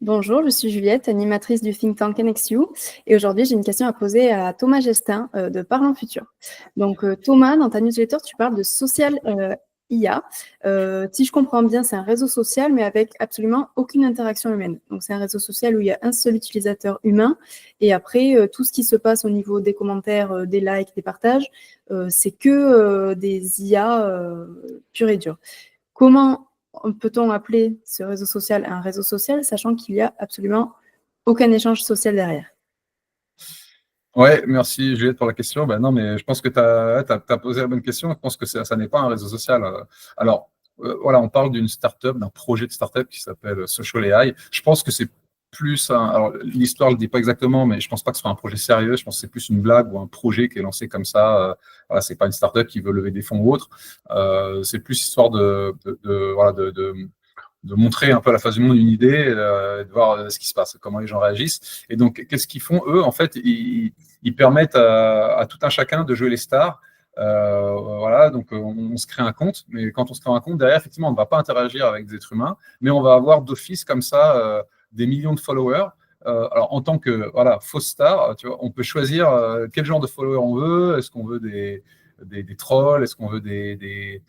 Bonjour, je suis Juliette, animatrice du think tank NXU et aujourd'hui j'ai une question à poser à Thomas Gestin de Parlons Futur. Donc Thomas, dans ta newsletter, tu parles de social IA. Si je comprends bien, c'est un réseau social mais avec absolument aucune interaction humaine. Donc c'est un réseau social où il y a un seul utilisateur humain et après tout ce qui se passe au niveau des commentaires, des likes, des partages, c'est que des IA pur et dur. Comment peut-on appeler ce réseau social un réseau social, sachant qu'il n'y a absolument aucun échange social derrière? Ouais, merci Juliette pour la question. Ben non, mais je pense que tu as posé la bonne question. Je pense que ça n'est pas un réseau social. Alors, voilà, on parle d'une startup, d'un projet de startup qui s'appelle Social AI. Je pense que c'est plus alors, l'histoire ne le dit pas exactement, mais je pense pas que ce soit un projet sérieux. Je pense que c'est plus une blague ou un projet qui est lancé comme ça. Voilà, c'est pas une startup qui veut lever des fonds ou autre. C'est plus histoire voilà, de montrer un peu à la face du monde une idée, de voir ce qui se passe, comment les gens réagissent. Et donc, qu'est-ce qu'ils font, eux? En fait, ils permettent à tout un chacun de jouer les stars. Voilà, donc on se crée un compte, mais quand on se crée un compte, derrière, effectivement, on ne va pas interagir avec des êtres humains, mais on va avoir d'office comme ça des millions de followers. Alors, en tant que voilà, fausse star, tu vois, on peut choisir quel genre de followers on veut. Est-ce qu'on veut des trolls? Est-ce qu'on veut des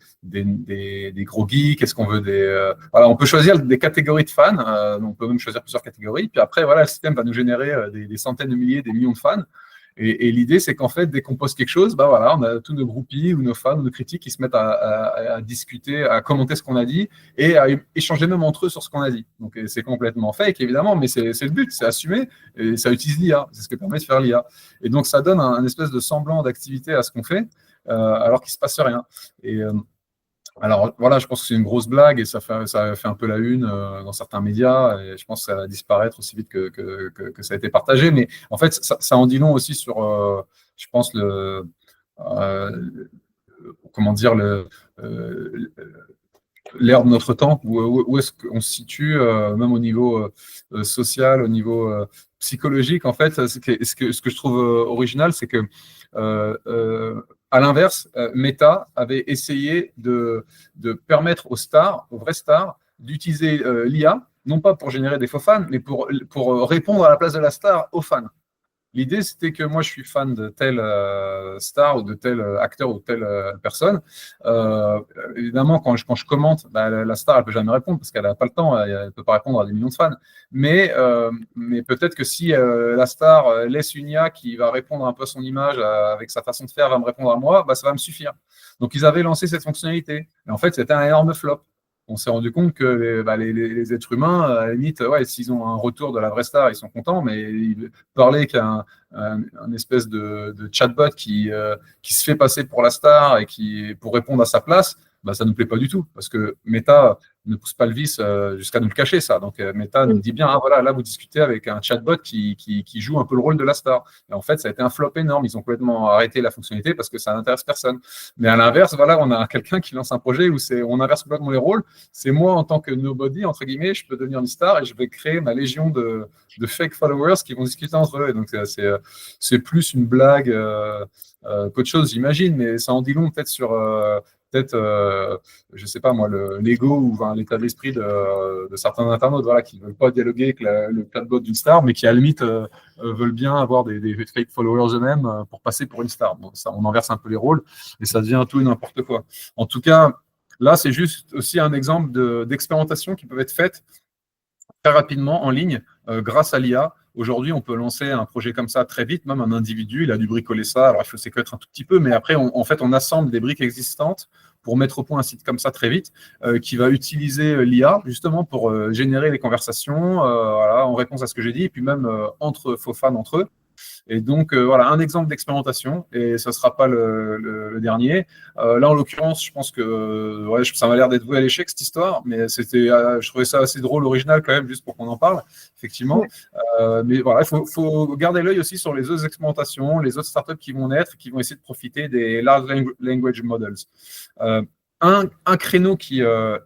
gros geeks? Est-ce qu'on veut voilà, on peut choisir des catégories de fans. On peut même choisir plusieurs catégories. Puis après, voilà, le système va nous générer des centaines de milliers, des millions de fans. Et l'idée, c'est qu'en fait, dès qu'on poste quelque chose, bah voilà, on a tous nos groupies ou nos fans, nos critiques qui se mettent à discuter, à commenter ce qu'on a dit et à échanger même entre eux sur ce qu'on a dit. Donc, c'est complètement fake, évidemment, mais c'est le but, c'est assumé et ça utilise l'IA. C'est ce que permet de faire l'IA. Et donc, ça donne un espèce de semblant d'activité à ce qu'on fait, alors qu'il ne se passe rien. Et alors voilà, je pense que c'est une grosse blague et ça fait un peu la une dans certains médias et je pense que ça va disparaître aussi vite que ça a été partagé. Mais en fait, ça en dit long aussi sur, je pense, euh, comment dire, l'ère de notre temps, où est-ce qu'on se situe, même au niveau social, au niveau psychologique. En fait, ce que je trouve original, c'est que à l'inverse, Meta avait essayé de permettre aux stars, aux vraies stars, d'utiliser l'IA, non pas pour générer des faux fans, mais pour répondre à la place de la star aux fans. L'idée, c'était que moi, je suis fan de telle star ou de tel acteur ou de telle personne. Évidemment, quand je commente, bah, la star, elle ne peut jamais répondre parce qu'elle n'a pas le temps, elle ne peut pas répondre à des millions de fans. Mais peut-être que si la star laisse une IA qui va répondre un peu à son image avec sa façon de faire, va me répondre à moi, bah, ça va me suffire. Donc, ils avaient lancé cette fonctionnalité. Et en fait, c'était un énorme flop. On s'est rendu compte que les êtres humains, à la limite, ouais, s'ils ont un retour de la vraie star, ils sont contents, mais parler qu'un espèce de chatbot qui se fait passer pour la star et qui pour répondre à sa place, bah, ça ne nous plaît pas du tout parce que Meta ne pousse pas le vice jusqu'à nous le cacher, ça. Donc Meta nous dit bien, ah voilà, là vous discutez avec un chatbot qui joue un peu le rôle de la star. Et en fait, ça a été un flop énorme. Ils ont complètement arrêté la fonctionnalité parce que ça n'intéresse personne. Mais à l'inverse, voilà, on a quelqu'un qui lance un projet où on inverse complètement les rôles. C'est moi en tant que nobody, entre guillemets, je peux devenir une star et je vais créer ma légion de fake followers qui vont discuter entre eux. Et donc c'est plus une blague qu'autre chose, j'imagine, mais ça en dit long peut-être sur je sais pas moi, l'ego ou l'état d'esprit de certains internautes, voilà, qui ne veulent pas dialoguer avec le chatbot d'une star, mais qui à la limite veulent bien avoir des fake followers eux-mêmes pour passer pour une star. Bon, ça, on inverse un peu les rôles et ça devient tout et n'importe quoi. En tout cas, là, c'est juste aussi un exemple d'expérimentation qui peuvent être faites très rapidement en ligne grâce à l'IA. Aujourd'hui, on peut lancer un projet comme ça très vite, même un individu, il a dû bricoler ça. Alors, il faut s'éclairer un tout petit peu, mais après, en fait, on assemble des briques existantes pour mettre au point un site comme ça très vite, qui va utiliser l'IA justement pour générer les conversations voilà, en réponse à ce que j'ai dit, et puis même entre faux fans entre eux. Et donc, voilà, un exemple d'expérimentation, et ce ne sera pas le dernier. Là, en l'occurrence, je pense que ouais, ça m'a l'air d'être voué à l'échec, cette histoire, mais je trouvais ça assez drôle, original quand même, juste pour qu'on en parle, effectivement. Ouais. Mais voilà, il faut garder l'œil aussi sur les autres expérimentations, les autres startups qui vont naître, qui vont essayer de profiter des large language models. Un créneau qui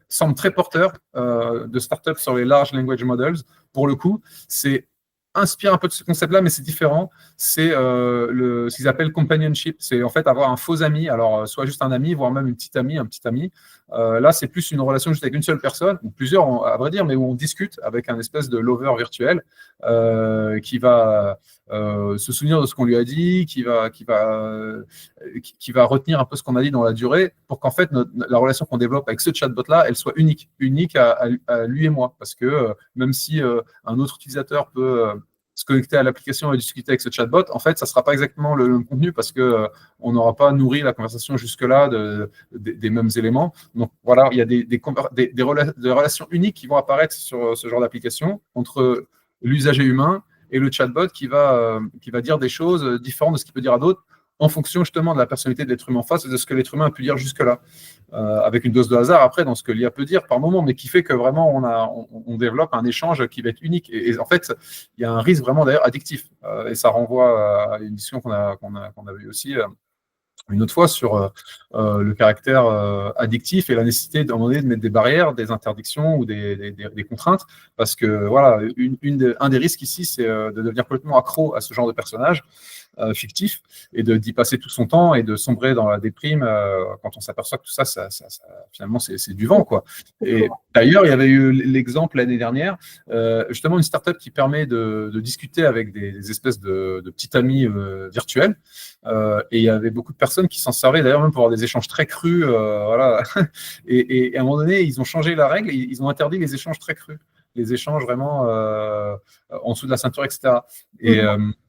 semble très porteur de startups sur les large language models, pour le coup, c'est inspire un peu de ce concept-là, mais c'est différent. C'est ce qu'ils appellent companionship. C'est en fait avoir un faux ami, alors soit juste un ami, voire même une petite amie, un petit ami. Là, c'est plus une relation juste avec une seule personne, ou plusieurs, à vrai dire, mais où on discute avec un espèce de lover virtuel qui va se souvenir de ce qu'on lui a dit, qui va retenir un peu ce qu'on a dit dans la durée, pour qu'en fait, la relation qu'on développe avec ce chatbot-là, elle soit unique à lui et moi. Parce que même si un autre utilisateur peut se connecter à l'application et discuter avec ce chatbot, en fait, ça ne sera pas exactement le même contenu parce que on n'aura pas nourri la conversation jusque-là des mêmes éléments. Donc voilà, il y a des relations uniques qui vont apparaître sur ce genre d'application entre l'usager humain et le chatbot qui va dire des choses différentes de ce qu'il peut dire à d'autres en fonction justement de la personnalité de l'être humain en face et de ce que l'être humain a pu dire jusque-là. Avec une dose de hasard après dans ce que l'IA peut dire par moment, mais qui fait que vraiment on développe un échange qui va être unique. Et en fait, il y a un risque vraiment d'ailleurs addictif. Et ça renvoie à une discussion qu'on avait eu aussi une autre fois sur le caractère addictif et la nécessité d'un moment donné de mettre des barrières, des interdictions ou des contraintes, parce que voilà, un des risques ici, c'est de devenir complètement accro à ce genre de personnage fictif et d'y passer tout son temps et de sombrer dans la déprime quand on s'aperçoit que tout ça finalement, c'est du vent, quoi. Et d'ailleurs, il y avait eu l'exemple l'année dernière, justement une startup qui permet de discuter avec des espèces de petits amis virtuels. Et il y avait beaucoup de personnes qui s'en servaient d'ailleurs même pour avoir des échanges très crus. Voilà. Et à un moment donné, ils ont changé la règle et ils ont interdit les échanges très crus, les échanges vraiment en dessous de la ceinture, etc.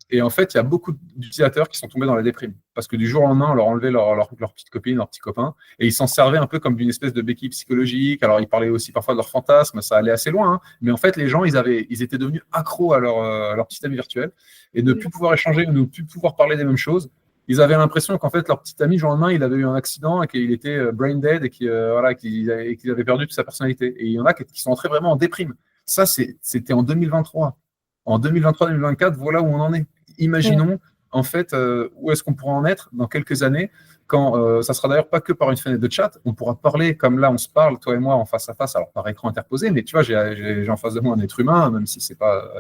Et en fait, il y a beaucoup d'utilisateurs qui sont tombés dans la déprime parce que du jour au lendemain, on leur enlevait leur petite copine, leur petit copain, et ils s'en servaient un peu comme d'une espèce de béquille psychologique. Alors, ils parlaient aussi parfois de leurs fantasmes, ça allait assez loin, hein. Mais en fait, les gens, ils étaient devenus accros à leur petit ami virtuel et ne plus pouvoir échanger, ne plus pouvoir parler des mêmes choses. Ils avaient l'impression qu'en fait, leur petit ami, du jour au lendemain, il avait eu un accident et qu'il était brain dead et qu'il avait perdu toute sa personnalité. Et il y en a qui sont entrés vraiment en déprime. Ça, c'était en 2023. En 2023-2024, voilà où on en est. Imaginons, en fait, où est-ce qu'on pourra en être dans quelques années, quand ça sera d'ailleurs pas que par une fenêtre de chat, on pourra parler comme là on se parle, toi et moi, en face à face, alors par écran interposé, mais tu vois, j'ai en face de moi un être humain, même si c'est pas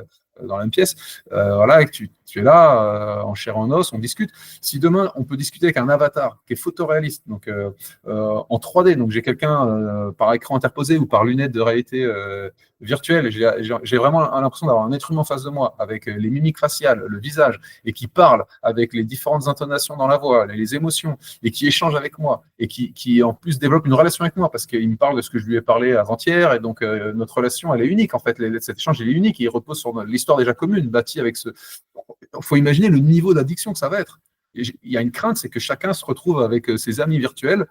dans la même pièce, voilà, et que tu es là, en chair et en os, on discute. Si demain, on peut discuter avec un avatar qui est photoréaliste, donc en 3D, donc j'ai quelqu'un par écran interposé ou par lunettes de réalité virtuelle, j'ai vraiment l'impression d'avoir un être humain en face de moi, avec les mimiques faciales, le visage, et qui parle avec les différentes intonations dans la voix, les émotions, et qui échange avec moi, et qui en plus développe une relation avec moi, parce qu'il me parle de ce que je lui ai parlé avant-hier, et donc notre relation, elle est unique, en fait, cet échange, il est unique, et il repose sur l'histoire déjà commune, bâtie avec ce... Il faut imaginer le niveau d'addiction que ça va être. Et il y a une crainte, c'est que chacun se retrouve avec ses amis virtuels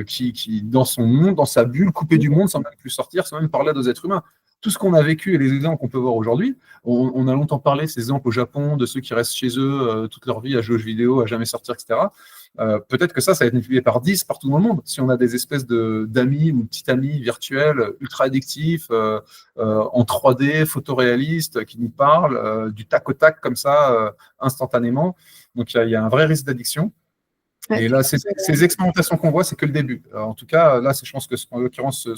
qui, dans son monde, dans sa bulle, coupé du monde, sans même plus sortir, sans même parler à d'autres êtres humains. Tout ce qu'on a vécu et les exemples qu'on peut voir aujourd'hui, on a longtemps parlé, ces exemples au Japon, de ceux qui restent chez eux toute leur vie à jouer aux jeux vidéo, à jamais sortir, etc. Peut-être que ça va être multiplié par 10 partout dans le monde, si on a des espèces d'amis ou petits amis virtuels ultra addictifs, en 3D, photoréalistes, qui nous parlent du tac au tac comme ça, instantanément. Donc il y a un vrai risque d'addiction. Et là, ces expérimentations qu'on voit, c'est que le début. En tout cas, là, je pense que, en l'occurrence,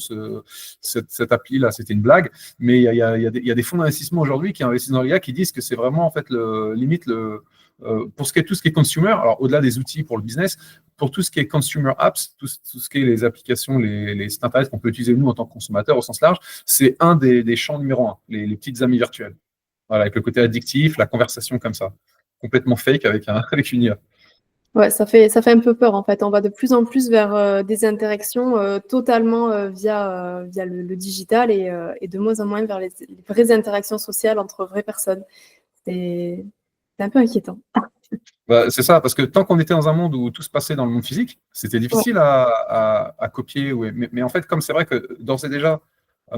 cette appli-là, c'était une blague. Mais il y a des fonds d'investissement aujourd'hui qui investissent dans l'IA qui disent que c'est vraiment, en fait, pour tout ce qui est consumer, alors au-delà des outils pour le business, pour tout ce qui est consumer apps, tout ce qui est les applications, les sites internet qu'on peut utiliser nous en tant que consommateurs au sens large, c'est un des champs numéro un, les petites amies virtuelles. Voilà, avec le côté addictif, la conversation comme ça, complètement fake avec une IA. Ouais, ça fait un peu peur en fait. On va de plus en plus vers des interactions totalement via le digital et de moins en moins vers les vraies interactions sociales entre vraies personnes. C'est un peu inquiétant. Bah, c'est ça, parce que tant qu'on était dans un monde où tout se passait dans le monde physique, c'était difficile à copier. Mais en fait, comme c'est vrai que d'ores et déjà,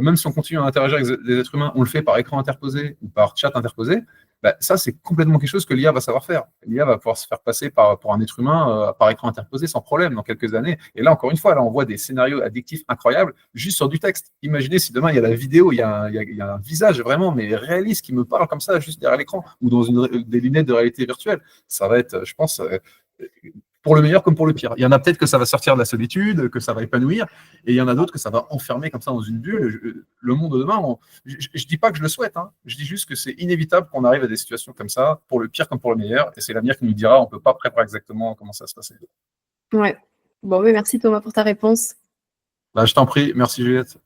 même si on continue à interagir avec des êtres humains, on le fait par écran interposé ou par chat interposé, bah, ça, c'est complètement quelque chose que l'IA va savoir faire. L'IA va pouvoir se faire passer pour un être humain par écran interposé sans problème dans quelques années. Et là, encore une fois, là, on voit des scénarios addictifs incroyables juste sur du texte. Imaginez si demain, il y a la vidéo, il y a un visage vraiment, mais réaliste qui me parle comme ça, juste derrière l'écran ou dans des lunettes de réalité virtuelle. Ça va être, je pense, pour le meilleur comme pour le pire. Il y en a peut-être que ça va sortir de la solitude, que ça va épanouir, et il y en a d'autres que ça va enfermer comme ça dans une bulle. Le monde de demain, je ne dis pas que je le souhaite, hein. Je dis juste que c'est inévitable qu'on arrive à des situations comme ça, pour le pire comme pour le meilleur, et c'est l'avenir qui nous dira, on ne peut pas prévoir exactement comment ça va se passer. Ouais. Bon, mais merci Thomas pour ta réponse. Bah, je t'en prie, merci Juliette.